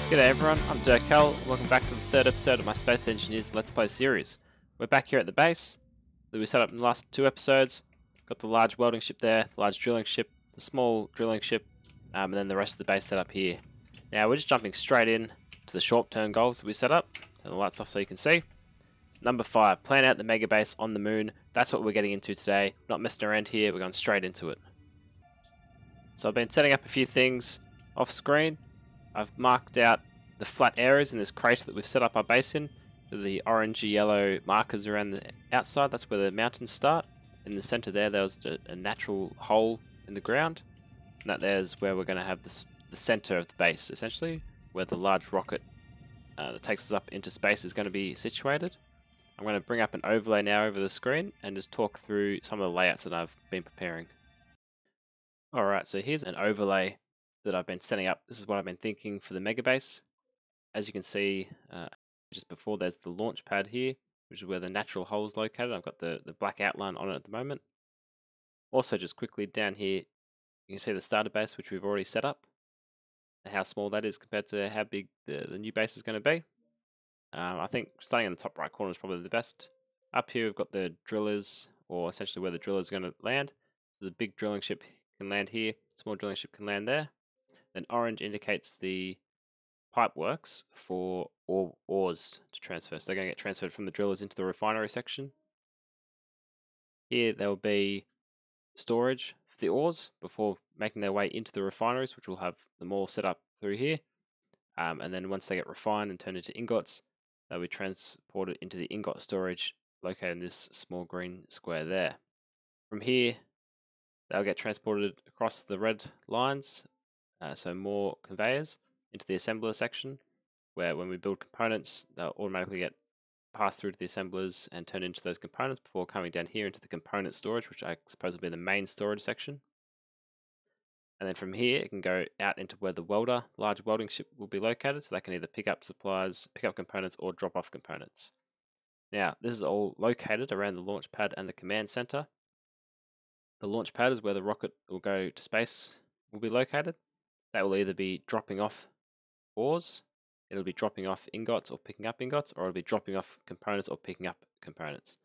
G'day everyone, I'm Dirk Hell. Welcome back to the third episode of my Space Engineers Let's Play series. We're back here at the base that we set up in the last two episodes. Got the large welding ship there, the large drilling ship, the small drilling ship, and then the rest of the base set up here. Now we're just jumping straight in to the short-term goals that we set up. Turn the lights off so you can see. Number 5, plan out the mega base on the moon. That's what we're getting into today. Not messing around here, we're going straight into it. So I've been setting up a few things off screen. I've marked out the flat areas in this crater that we've set up our base in. So the orangey yellow markers around the outside, that's where the mountains start. In the center there was a natural hole in the ground. And that there's where we're going to have the center of the base, essentially, where the large rocket that takes us up into space is going to be situated. I'm going to bring up an overlay now over the screen and just talk through some of the layouts that I've been preparing. Alright, so here's an overlay that I've been setting up. This is what I've been thinking for the mega base. As you can see, just before there's the launch pad here, which is where the natural hole is located. I've got the black outline on it at the moment. Also, just quickly down here, you can see the starter base, which we've already set up, and how small that is compared to how big the new base is going to be. I think starting in the top right corner is probably the best. Up here, we've got the drillers, or essentially where the drillers are going to land. So the big drilling ship can land here, small drilling ship can land there. Then orange indicates the pipe works for ores to transfer. So they're going to get transferred from the drillers into the refinery section. Here there will be storage for the ores before making their way into the refineries, which will have them all set up through here. And then once they get refined and turned into ingots, they'll be transported into the ingot storage located in this small green square there. From here, they'll get transported across the red lines, so more conveyors, into the assembler section, where when we build components, they'll automatically get passed through to the assemblers and turned into those components before coming down here into the component storage, which I suppose will be the main storage section. And then from here, it can go out into where the large welding ship will be located, so they can either pick up supplies, pick up components, or drop off components. Now, this is all located around the launch pad and the command center. The launch pad is where the rocket will go to space will be located. That will either be dropping off ores, it'll be dropping off ingots or picking up ingots, or it'll be dropping off components or picking up components.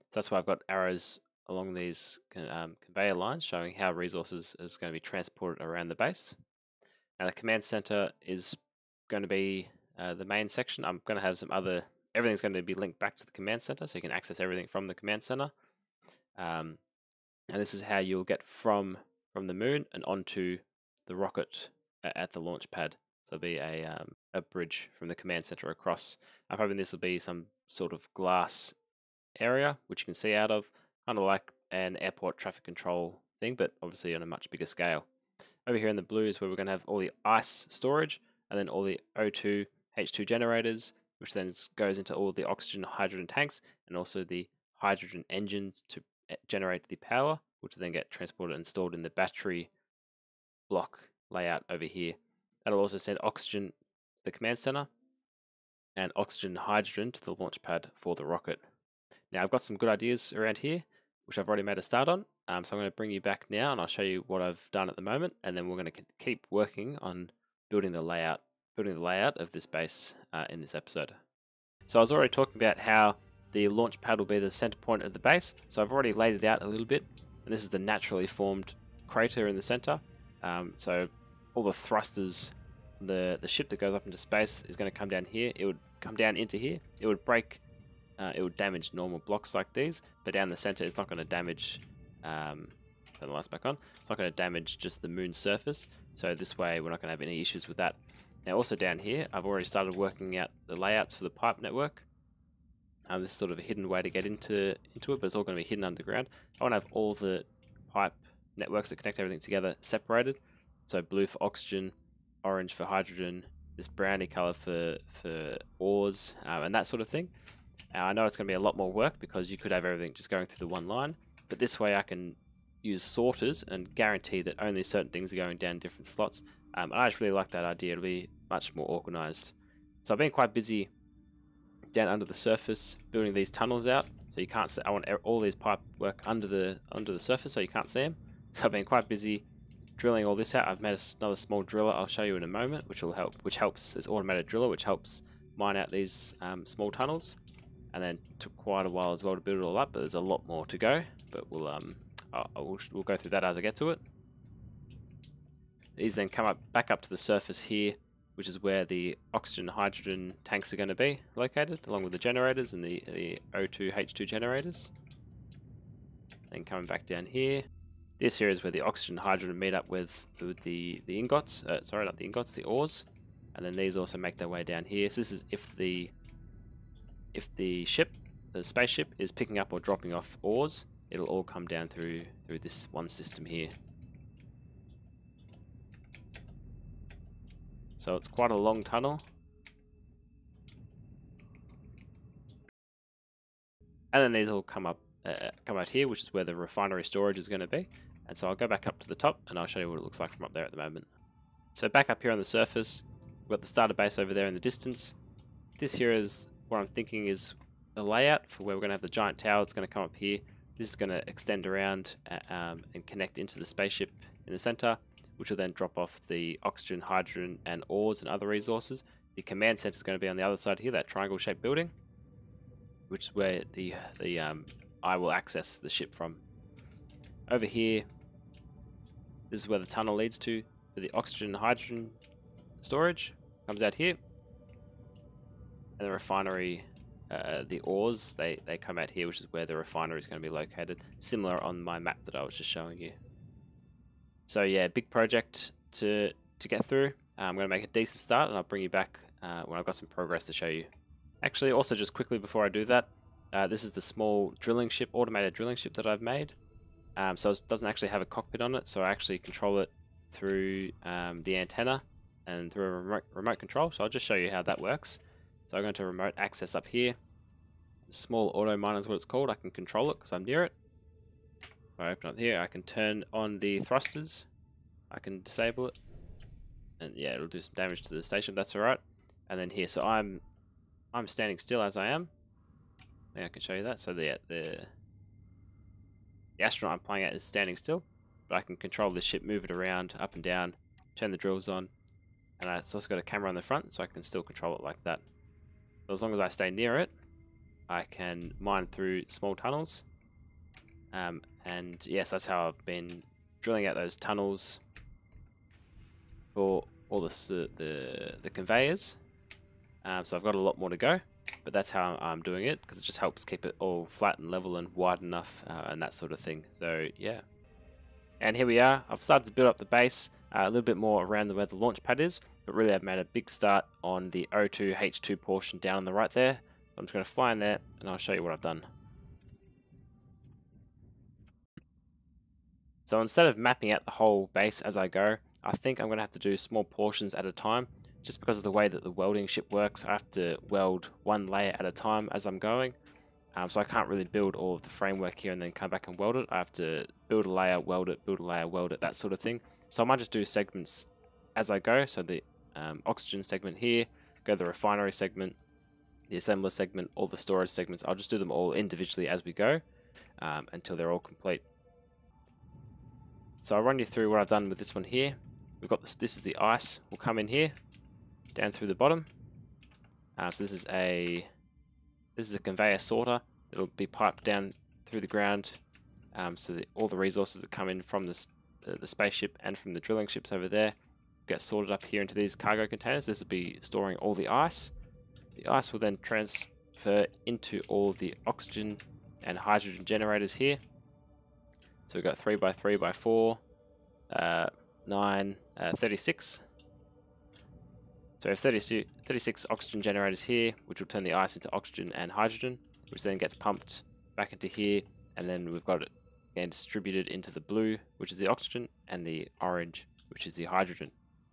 So that's why I've got arrows along these conveyor lines showing how resources is going to be transported around the base. Now the command center is going to be the main section. I'm going to have everything's going to be linked back to the command center, so you can access everything from the command center. And this is how you'll get from the moon and onto the rocket at the launch pad. So there'll be a bridge from the command center across. I'm hoping this will be some sort of glass area which you can see out of, kind of like an airport traffic control thing, but obviously on a much bigger scale. Over here in the blue is where we're going to have all the ice storage, and then all the O2, H2 generators, which then goes into all the oxygen, hydrogen tanks, and also the hydrogen engines to generate the power, which will then get transported and stored in the battery block layout over here. That'll also send oxygen to the command center and oxygen and hydrogen to the launch pad for the rocket. Now I've got some good ideas around here, which I've already made a start on. So I'm going to bring you back now and I'll show you what I've done at the moment, and then we're going to keep working on building the layout of this base in this episode. So I was already talking about how the launch pad will be the center point of the base. So I've already laid it out a little bit, and this is the naturally formed crater in the center. So all the thrusters, the ship that goes up into space is going to come down here. It would come down into here. It would break. It would damage normal blocks like these, but down the center, it's not going to damage. Turn the lights back on. It's not going to damage just the moon's surface. So this way, we're not going to have any issues with that. Now, also down here, I've already started working out the layouts for the pipe network. This is sort of a hidden way to get into it, but it's all going to be hidden underground. I want to have all the pipe networks that connect everything together separated. So blue for oxygen, orange for hydrogen, this browny color for ores, and that sort of thing. I know it's going to be a lot more work because you could have everything just going through the one line, but this way I can use sorters and guarantee that only certain things are going down different slots. And I just really like that idea. It'll be much more organized. So I've been quite busy down under the surface building these tunnels out, so you can't see. I want all these pipe work under the surface so you can't see them. So I've been quite busy drilling all this out, I've made another small driller I'll show you in a moment, which helps this automated driller, which helps mine out these small tunnels. And then took quite a while as well to build it all up, but there's a lot more to go. But we'll go through that as I get to it. These then come back up to the surface here, which is where the oxygen and hydrogen tanks are going to be located, along with the generators and the O2 H2 generators. Then coming back down here, this here is where the oxygen and hydrogen meet up with the ingots. Sorry, not the ingots, the ores. And then these also make their way down here. So this is if the spaceship is picking up or dropping off ores, it'll all come down through this one system here. So it's quite a long tunnel. And then these all come out here, which is where the refinery storage is going to be. And so I'll go back up to the top and I'll show you what it looks like from up there at the moment. So back up here on the surface, we've got the starter base over there in the distance. This here is what I'm thinking is the layout for where we're going to have the giant tower. It's going to come up here. This is going to extend around and connect into the spaceship in the center, which will then drop off the oxygen, hydrogen, and ores and other resources. The command center is going to be on the other side here, that triangle-shaped building, which is where I will access the ship from. Over here, this is where the tunnel leads to for the oxygen and hydrogen storage. Comes out here. And the refinery, the ores, they come out here, which is where the refinery is going to be located. Similar on my map that I was just showing you. So yeah, big project to get through. I'm going to make a decent start, and I'll bring you back when I've got some progress to show you. Actually, also just quickly before I do that, this is the small drilling ship, automated drilling ship that I've made. So it doesn't actually have a cockpit on it, so I actually control it through the antenna and through a remote control. So I'll just show you how that works. So I'm going to remote access up here. The small auto miner is what it's called. I can control it because I'm near it. If I open up here, I can turn on the thrusters. I can disable it. And yeah, it'll do some damage to the station, that's alright. And then here, so I'm standing still as I am. I think I can show you that. So the astronaut I'm playing at is standing still. But I can control the ship, move it around, up and down, turn the drills on. And it's also got a camera on the front, so I can still control it like that. But as long as I stay near it, I can mine through small tunnels. And yes, that's how I've been drilling out those tunnels for all the conveyors. So I've got a lot more to go, but that's how I'm doing it, because it just helps keep it all flat and level and wide enough and that sort of thing. So yeah. And here we are. I've started to build up the base a little bit more around where the launch pad is, but really I've made a big start on the O2 H2 portion down on the right there. I'm just going to fly in there and I'll show you what I've done. So instead of mapping out the whole base as I go, I think I'm going to have to do small portions at a time. Just because of the way that the welding ship works, I have to weld one layer at a time as I'm going. So I can't really build all of the framework here and then come back and weld it. I have to build a layer, weld it, build a layer, weld it, that sort of thing. So I might just do segments as I go. So the oxygen segment here, go to the refinery segment, the assembler segment, all the storage segments. I'll just do them all individually as we go until they're all complete. So I'll run you through what I've done with this one here. We've got this is the ice. We'll come in here, down through the bottom. So this is a conveyor sorter. It'll be piped down through the ground. So all the resources that come in from the spaceship and from the drilling ships over there get sorted up here into these cargo containers. This will be storing all the ice. The ice will then transfer into all the oxygen and hydrogen generators here. So we've got 3x3x4, 9, 36. So we have 36 oxygen generators here, which will turn the ice into oxygen and hydrogen, which then gets pumped back into here, and then we've got it again distributed into the blue, which is the oxygen, and the orange, which is the hydrogen.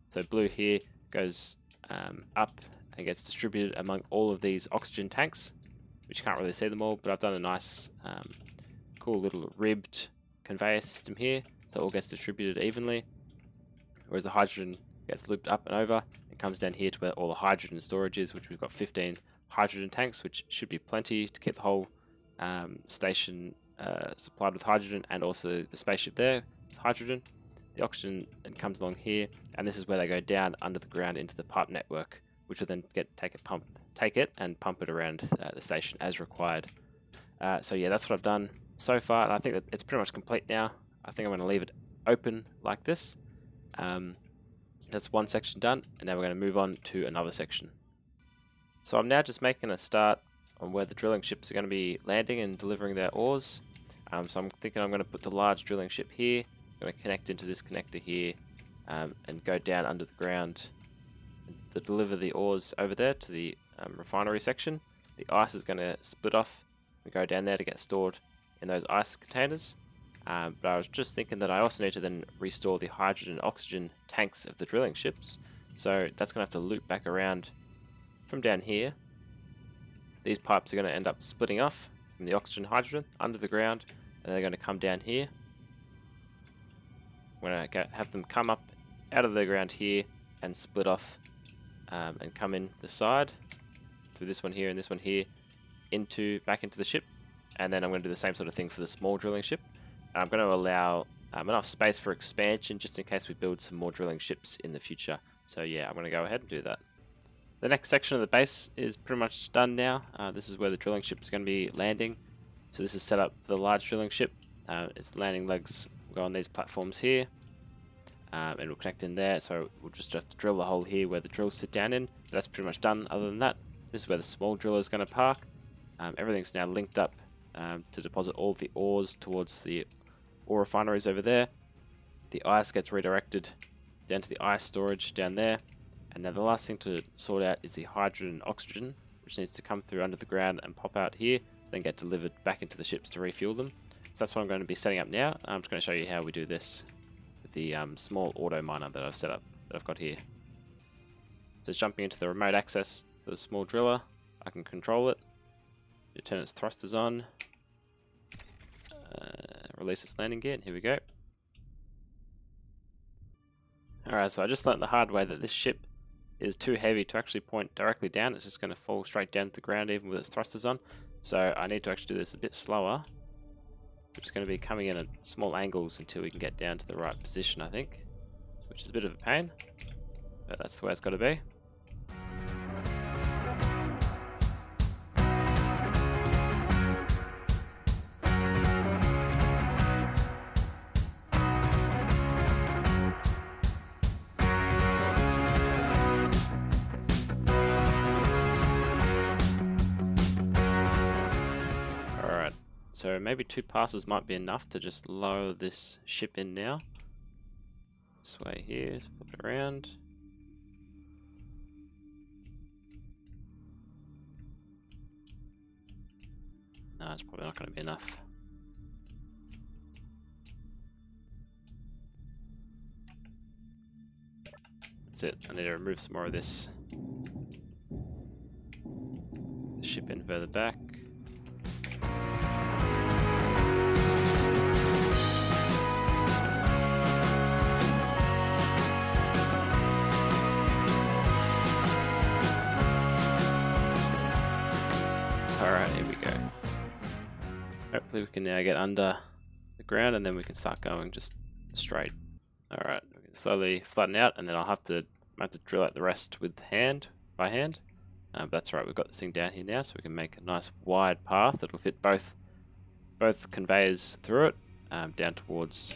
So blue here goes up and gets distributed among all of these oxygen tanks, which you can't really see them all, but I've done a nice cool little ribbed conveyor system here, so it all gets distributed evenly, whereas the hydrogen gets looped up and over and comes down here to where all the hydrogen storage is, which we've got 15 hydrogen tanks, which should be plenty to keep the whole station supplied with hydrogen, and also the spaceship there with hydrogen. the oxygen and comes along here, and this is where they go down under the ground into the pipe network, which will then take it and pump it around the station as required. So yeah, that's what I've done so far, and I think that it's pretty much complete now. I think I'm going to leave it open like this. That's one section done, and now we're going to move on to another section. So I'm now just making a start on where the drilling ships are going to be landing and delivering their ores. So I'm thinking I'm going to put the large drilling ship here. I'm going to connect into this connector here and go down under the ground to deliver the ores over there to the refinery section. The ice is going to split off and go down there to get stored in those ice containers. But I was just thinking that I also need to then restore the hydrogen and oxygen tanks of the drilling ships. So that's going to have to loop back around from down here. These pipes are going to end up splitting off from the oxygen and hydrogen under the ground, and they're going to come down here. I'm going to have them come up out of the ground here and split off and come in the side through this one here and this one here back into the ship. And then I'm going to do the same sort of thing for the small drilling ship. I'm going to allow enough space for expansion just in case we build some more drilling ships in the future. So yeah, I'm going to go ahead and do that. The next section of the base is pretty much done now. This is where the drilling ship is going to be landing. So this is set up for the large drilling ship. Its landing legs will go on these platforms here. And we'll connect in there. So we'll just have to drill the hole here where the drills sit down in. But that's pretty much done. Other than that, this is where the small driller is going to park. Everything's now linked up to deposit all the ores towards the ore refineries over there. The ice gets redirected down to the ice storage down there. And now the last thing to sort out is the hydrogen and oxygen, which needs to come through under the ground and pop out here, then get delivered back into the ships to refuel them. So that's what I'm going to be setting up now. I'm just going to show you how we do this with the small auto miner that I've set up, that I've got here. So jumping into the remote access for the small driller, I can control it. You turn its thrusters on, release its landing gear, and here we go. Alright, so I just learnt the hard way that this ship is too heavy to actually point directly down. It's just going to fall straight down to the ground even with its thrusters on. So I need to actually do this a bit slower. We're just going to be coming in at small angles until we can get down to the right position, I think. Which is a bit of a pain, but that's the way it's got to be. So maybe 2 passes might be enough to just lower this ship in now. This way here, flip it around. No, it's probably not going to be enough. That's it, I need to remove some more of this. Ship in further back. Alright, here we go. Hopefully we can now get under the ground and then we can start going just straight. Alright, we can slowly flatten out and then I'll have to drill out the rest by hand. But that's right, we've got this thing down here now, so we can make a nice wide path that will fit both conveyors through it, down towards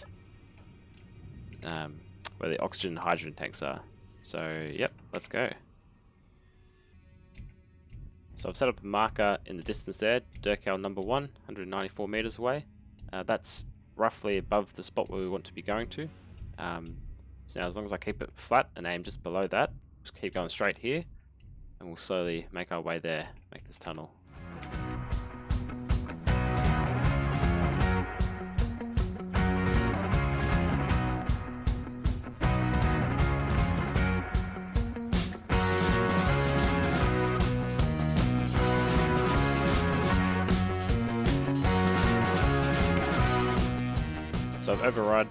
where the oxygen and hydrogen tanks are. So, yep, let's go. So I've set up a marker in the distance there, Durcal number 1, 194 meters away. That's roughly above the spot where we want to be going to. So now as long as I keep it flat and aim just below that, just keep going straight here, and we'll slowly make our way there, make this tunnel. So I've override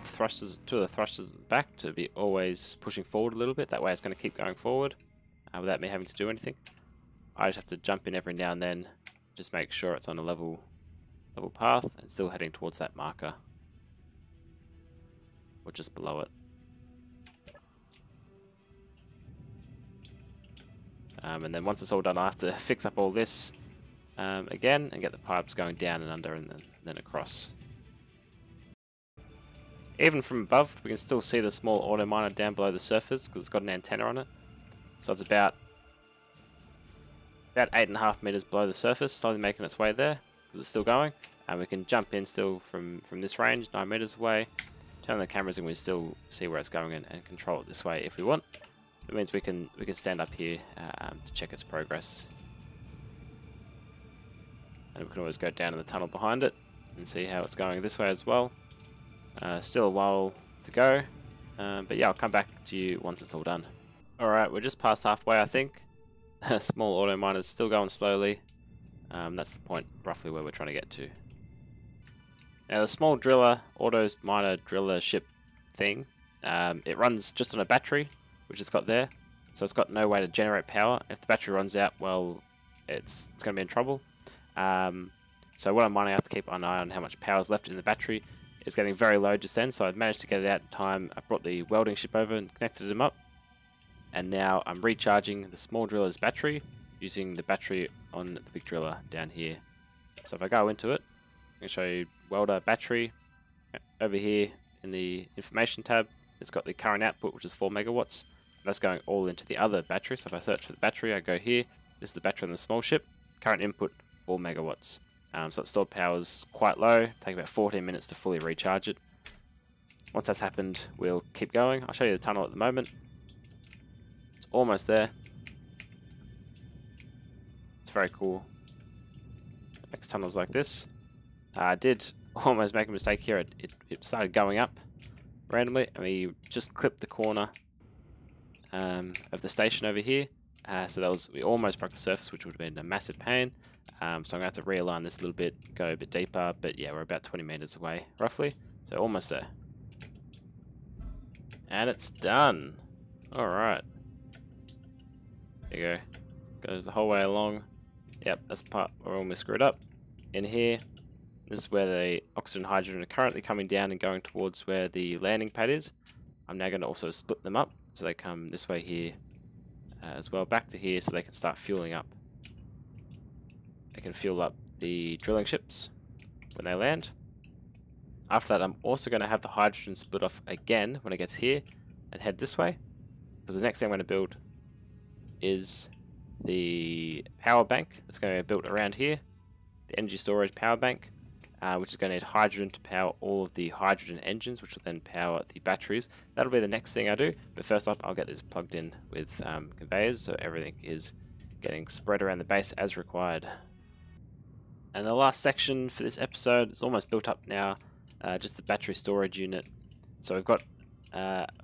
two of the thrusters at the back to be always pushing forward a little bit. That way it's going to keep going forward without me having to do anything. I just have to jump in every now and then, just make sure it's on a level path and still heading towards that marker. or just below it. And then once it's all done, I have to fix up all this again and get the pipes going down and under and then across. Even from above, we can still see the small auto miner down below the surface because it's got an antenna on it. So it's about 8.5 meters below the surface, slowly making its way there because it's still going. And we can jump in still from this range, 9 meters away. Turn on the cameras and we still see where it's going and control it this way if we want. It means we can stand up here to check its progress. And we can always go down in the tunnel behind it and see how it's going this way as well. Still a while to go, but yeah, I'll come back to you once it's all done. Alright, we're just past halfway, I think. Small auto miner's still going slowly. That's the point roughly where we're trying to get to. Now the small driller, auto miner driller ship thing, it runs just on a battery, which it's got there. So it's got no way to generate power. If the battery runs out, well, it's going to be in trouble. So what I'm mining, I have to keep an eye on how much power is left in the battery. It's getting very low just then, so I managed to get it out in time. I brought the welding ship over and connected them up. And now I'm recharging the small driller's battery using the battery on the big driller down here. So if I go into it, I'm going to show you welder battery. Over here in the information tab, it's got the current output, which is 4 megawatts. That's going all into the other battery. So if I search for the battery, I go here. This is the battery on the small ship. Current input, 4 megawatts. So its stored power is quite low. Take about 14 minutes to fully recharge it. Once that's happened, we'll keep going. I'll show you the tunnel at the moment. It's almost there. It's very cool. Next tunnel's like this. I did almost make a mistake here. It started going up randomly, and we just clipped the corner of the station over here. So we almost broke the surface, which would have been a massive pain. So I'm going to have to realign this a little bit, go a bit deeper, but yeah, we're about 20 meters away, roughly. So almost there. And it's done. Alright. There you go. Goes the whole way along. Yep, that's the part where we almost screwed up. In here, this is where the oxygen and hydrogen are currently coming down and going towards where the landing pad is. I'm now going to also split them up, so they come this way here as well, back to here, so they can start fueling up. They can fuel up the drilling ships when they land. After that, I'm also going to have the hydrogen split off again when it gets here and head this way, because the next thing I'm going to build is the power bank that's going to be built around here, the energy storage power bank, which is going to need hydrogen to power all of the hydrogen engines, which will then power the batteries. That'll be the next thing I do, but first up I'll get this plugged in with conveyors so everything is getting spread around the base as required. And the last section for this episode is almost built up now, just the battery storage unit. So we've got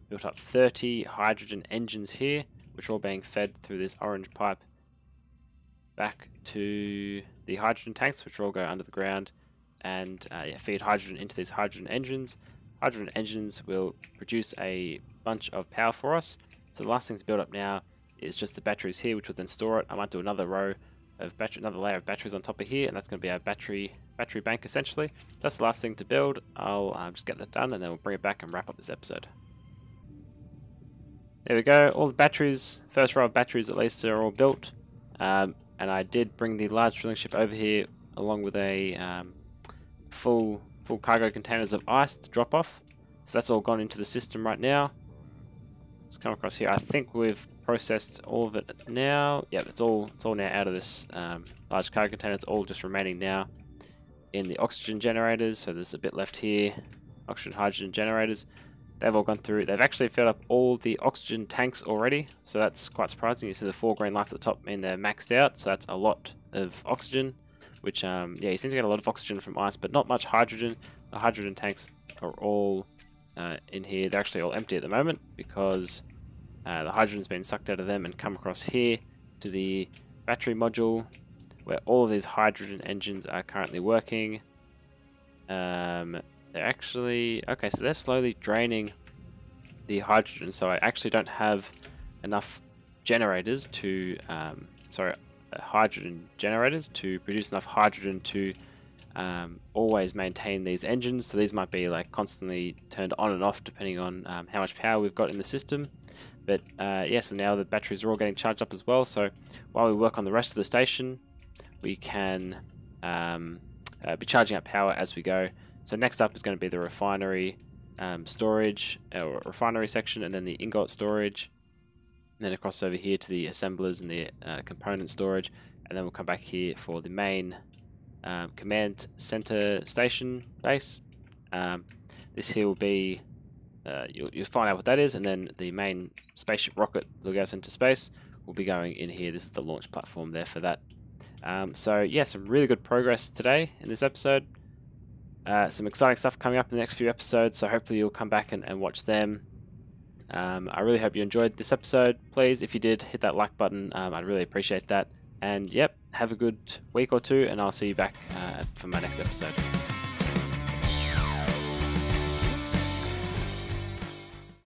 built up 30 hydrogen engines here, which are all being fed through this orange pipe back to the hydrogen tanks, which will all go under the ground and feed hydrogen into these hydrogen engines. Hydrogen engines will produce a bunch of power for us. So the last thing to build up now is just the batteries here, which will then store it. I might do another row of another layer of batteries on top of here, and that's going to be our battery bank essentially. That's the last thing to build. I'll just get that done, and then we'll bring it back and wrap up this episode. There we go. All the batteries, first row of batteries at least, are all built. And I did bring the large drilling ship over here along with a full cargo containers of ice to drop off. So that's all gone into the system right now. Let's come across here. I think we've processed all of it now. Yeah, it's all now out of this large cargo container. It's all just remaining now in the oxygen generators. So there's a bit left here. Oxygen, hydrogen generators. They've all gone through. They've actually filled up all the oxygen tanks already, so that's quite surprising. You see the 4 green lights at the top mean they're maxed out, so that's a lot of oxygen, which, yeah, you seem to get a lot of oxygen from ice, but not much hydrogen. The hydrogen tanks are all in here. They're actually all empty at the moment because the hydrogen's been sucked out of them and come across here to the battery module where all of these hydrogen engines are currently working. They're actually, okay, so they're slowly draining the hydrogen, so I actually don't have enough generators to, hydrogen generators to produce enough hydrogen to always maintain these engines. So these might be like constantly turned on and off depending on how much power we've got in the system. But yes, and now the batteries are all getting charged up as well. So while we work on the rest of the station, we can be charging up power as we go. So next up is going to be the refinery storage, or refinery section, and then the ingot storage. And then across over here to the assemblers and the component storage, and then we'll come back here for the main command center station base. This here will be, you'll find out what that is, and then the main spaceship rocket that goes into space will be going in here. This is the launch platform there for that. So yeah, some really good progress today in this episode. Some exciting stuff coming up in the next few episodes, so hopefully you'll come back and watch them. I really hope you enjoyed this episode. Please, if you did, hit that like button. I'd really appreciate that. And yep, have a good week or two, and I'll see you back for my next episode.